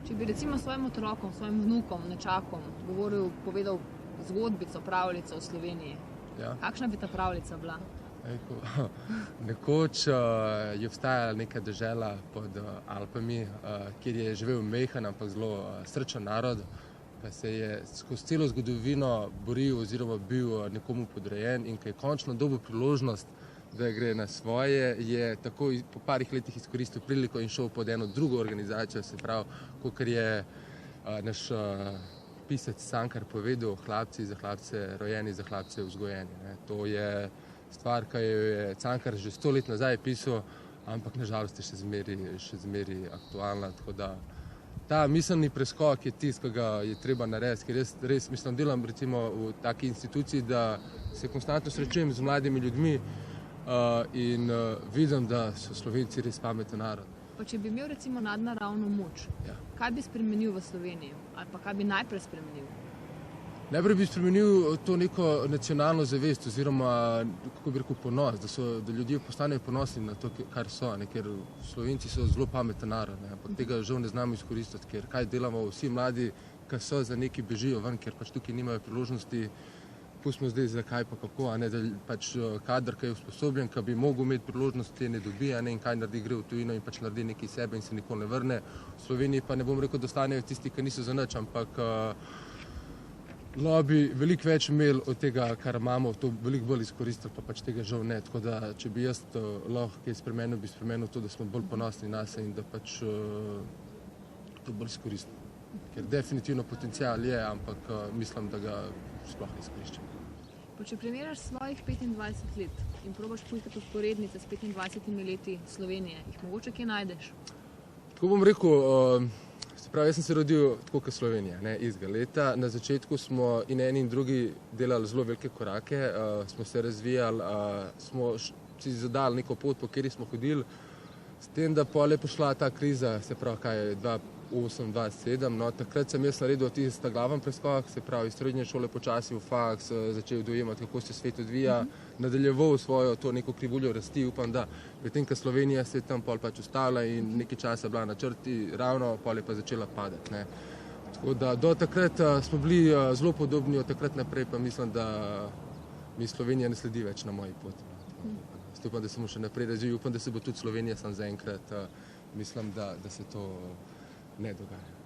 Če bi recimo svojim otrokom, svojim vnukom, nečakom povedal zgodbico, pravljico o Sloveniji, kakšna bi ta pravljica bila? Nekoč je obstajala neka dežela pod Alpami, kjer je živel majhen, ampak zelo srečen narod, pa se je skozi celo zgodovino boril oziroma bil nekomu podrejen in ko je končno dobil priložnost, da gre na svoje, je takoj po parih letih izkoristil priliko in šel pod eno drugo organizacijo, se pravi, kakor je naš pisec Cankar povedal, hlapci za hlapce rojeni, za hlapce vzgojeni. To je stvar, ki jo je Cankar že 100 let nazaj pisal, ampak nažalost je še zmeri aktualna, tako da ta miselni preskok je tisto, ki ga je treba narediti, ker res mislim, delam recimo v taki instituciji, da se konstantno srečujem z mladimi ljudmi in vidim, da so Slovenci res pameten narod. Pa če bi imel recimo nadnaravno moč, kaj bi spremenil v Sloveniji? Ali pa kaj bi najprej spremenil? Najprej bi spremenil to neko nacionalno zavest oziroma, kako bi rekel, ponos, da ljudje postanejo ponosni na to, kar so, ker Slovenci so zelo pameten narod, ampak tega žal ne znamo izkoristiti, ker kaj delamo vsi mladi, ki so za neki bežijo ven, ker pač tukaj nimajo priložnosti, pustimo zdaj zakaj pa kako, da pač kader, ki je usposobljen, ki bi mogel imeti priložnosti, ne dobi, in kaj naredi, gre v tujino in pač naredi nekaj sebe in se nikoli ne vrne. V Sloveniji pa ne bom rekel, da ostanejo tisti, ki niso za nič, ampak bi veliko več imeli od tega, kar imamo, to veliko bolj izkoristili, pa pač tega žal ne. Tako da, če bi jaz lahko kaj spremenil, bi spremenil to, da smo bolj ponosni nase in da pač to bolj izkoristimo. Ker definitivno potencial je, ampak mislim, da ga sploh ne izkoriščamo. Pa če primerjaš svojih 25 let in probaš poiskati usporednice s 25 leti Slovenije, jih mogoče kje najdeš? Tako bom rekel, se pravi, jaz sem se rodil tako kot Slovenija, istega leta. Na začetku smo in eni in drugi delali zelo velike korake, smo se razvijali, smo si zadali neko pot, po kateri smo hodili, s tem, da pol je prišla ta kriza, se pravi, kaj je 2008, 2007, takrat sem jaz naredil tisti glaven preskok, se pravi, iz srednje šole počasi v faks, začel dojemati, kako se svet odvija, nadaljeval svojo to neko krivuljo rasti, upam, da pri tem, ko Slovenija se je tam pol pač ustavila in nekaj časa bila na črti ravno, pol je pa začela padati. Tako da do takrat smo bili zelo podobni, od takrat naprej pa mislim, da mi Slovenija ne sledi več na moji poti. Upam, da se bomo še naprej razvili, upam, da se bo tudi Slovenija sam zaenkrat, mislim, da se to ne dogaja.